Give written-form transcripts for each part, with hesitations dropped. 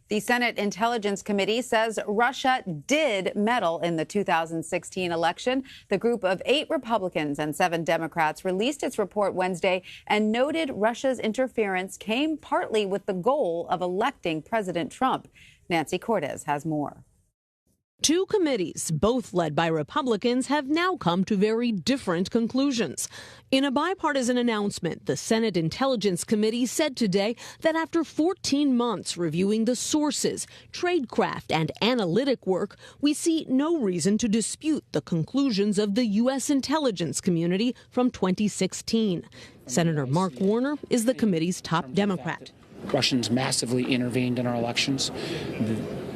The Senate Intelligence Committee says Russia did meddle in the 2016 election. The group of 8 Republicans and 7 Democrats released its report Wednesday and noted Russia's interference came partly with the goal of electing President Trump. Nancy Cortez has more. 2 committees, both led by Republicans, have now come to very different conclusions. In a bipartisan announcement, the Senate Intelligence Committee said today that after 14 months reviewing the sources, tradecraft, and analytic work, we see no reason to dispute the conclusions of the U.S. intelligence community from 2016. Senator Mark Warner is the committee's top Democrat. Russians massively intervened in our elections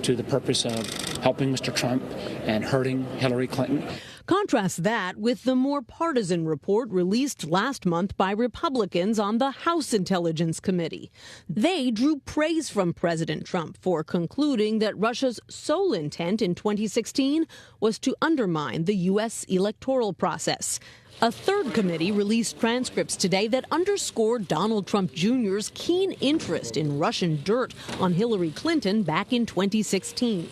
to the purpose of helping Mr. Trump and hurting Hillary Clinton. Contrast that with the more partisan report released last month by Republicans on the House Intelligence Committee. They drew praise from President Trump for concluding that Russia's sole intent in 2016 was to undermine the U.S. electoral process. A third committee released transcripts today that underscore Donald Trump Jr.'s keen interest in Russian dirt on Hillary Clinton back in 2016.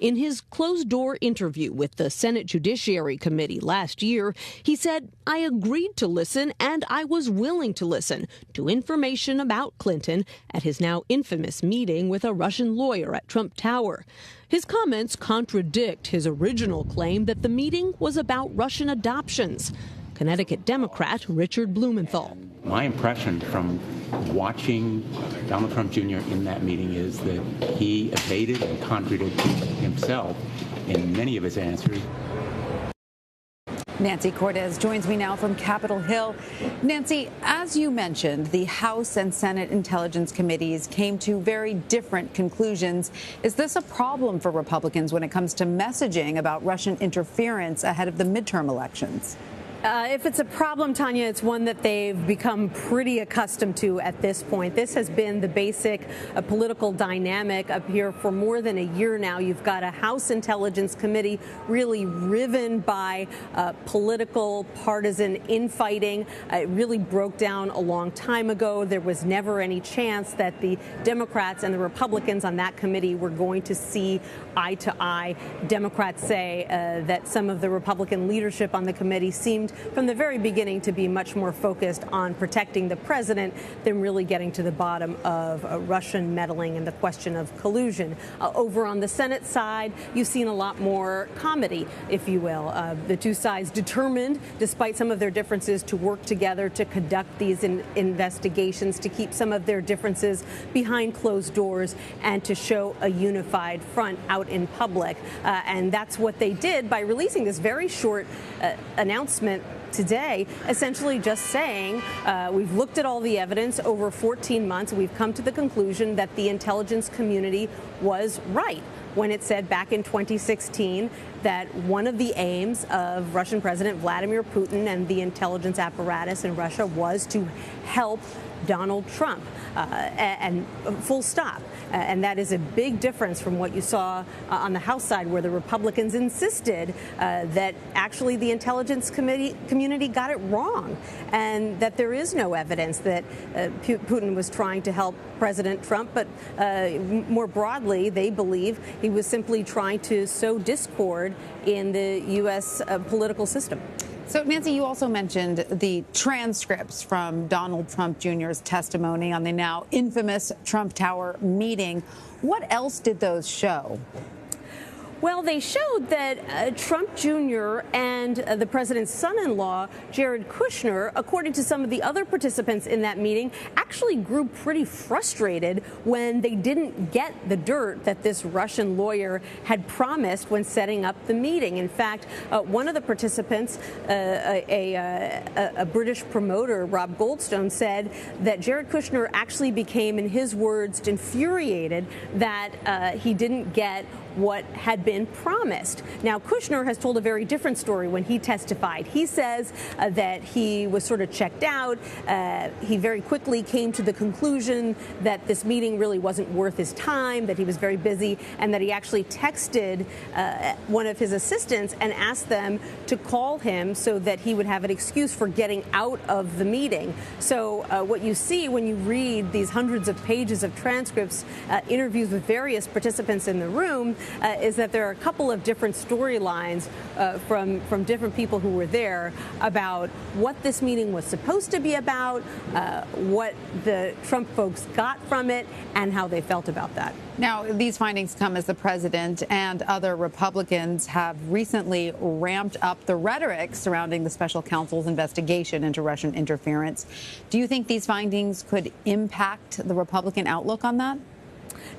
In his closed-door interview with the Senate Judiciary Committee last year, he said, "I agreed to listen and I was willing to listen to information about Clinton at his now infamous meeting with a Russian lawyer at Trump Tower." His comments contradict his original claim that the meeting was about Russian adoptions. Connecticut Democrat Richard Blumenthal. My impression from watching Donald Trump Jr. in that meeting is that he evaded and contradicted himself in many of his answers. Nancy Cortez joins me now from Capitol Hill. Nancy, as you mentioned, the House and Senate Intelligence Committees came to very different conclusions. Is this a problem for Republicans when it comes to messaging about Russian interference ahead of the midterm elections? If it's a problem, Tanya, it's one that they've become pretty accustomed to at this point. This has been the basic political dynamic up here for more than a year now. You've got a House Intelligence Committee really riven by political, partisan infighting. It really broke down a long time ago. There was never any chance that the Democrats and the Republicans on that committee were going to see eye to eye. Democrats say that some of the Republican leadership on the committee seemed from the very beginning to be much more focused on protecting the president than really getting to the bottom of Russian meddling and the question of collusion. Over on the Senate side, you've seen a lot more comedy, if you will. The two sides determined, despite some of their differences, to work together to conduct these investigations, to keep some of their differences behind closed doors, and to show a unified front out in public. And that's what they did by releasing this very short announcement today, essentially just saying we've looked at all the evidence over 14 months. We've come to the conclusion that the intelligence community was right when it said back in 2016 that one of the aims of Russian President Vladimir Putin and the intelligence apparatus in Russia was to help Donald Trump, and full stop. And that is a big difference from what you saw on the House side, where the Republicans insisted that actually the intelligence community got it wrong, and that there is no evidence that Putin was trying to help President Trump, but more broadly, they believe he was simply trying to sow discord in the U.S. Political system. So, Nancy, you also mentioned the transcripts from Donald Trump Jr.'s testimony on the now infamous Trump Tower meeting. What else did those show? Well, they showed that Trump Jr. and the president's son-in-law, Jared Kushner, according to some of the other participants in that meeting, actually grew pretty frustrated when they didn't get the dirt that this Russian lawyer had promised when setting up the meeting. In fact, one of the participants, a British promoter, Rob Goldstone, said that Jared Kushner actually became, in his words, infuriated that he didn't get what had been promised. Now, Kushner has told a very different story when he testified. He says that he was sort of checked out. He very quickly came to the conclusion that this meeting really wasn't worth his time, that he was very busy, and that he actually texted one of his assistants and asked them to call him so that he would have an excuse for getting out of the meeting. So what you see when you read these hundreds of pages of transcripts, interviews with various participants in the room, is that there are a couple of different storylines from different people who were there about what this meeting was supposed to be about, what the Trump folks got from it, and how they felt about that. Now, these findings come as the president and other Republicans have recently ramped up the rhetoric surrounding the special counsel's investigation into Russian interference. Do you think these findings could impact the Republican outlook on that?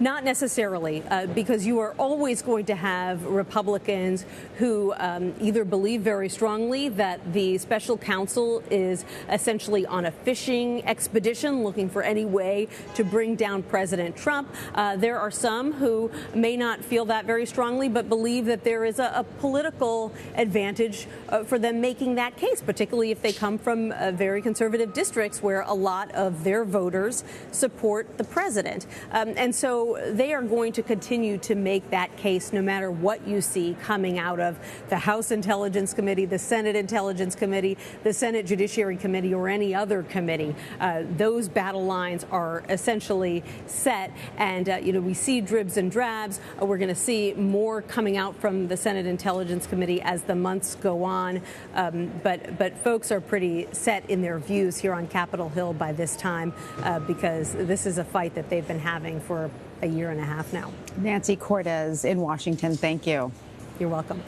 Not necessarily, because you are always going to have Republicans who either believe very strongly that the special counsel is essentially on a fishing expedition looking for any way to bring down President Trump. There are some who may not feel that very strongly, but believe that there is a political advantage for them making that case, particularly if they come from very conservative districts where a lot of their voters support the president. And so they are going to continue to make that case no matter what you see coming out of the House Intelligence Committee, the Senate Intelligence Committee, the Senate Judiciary Committee, or any other committee. Those battle lines are essentially set. And, we see dribs and drabs. We're going to see more coming out from the Senate Intelligence Committee as the months go on. But folks are pretty set in their views here on Capitol Hill by this time because this is a fight that they've been having for a year and a half now. Nancy Cortez in Washington, thank you. You're welcome.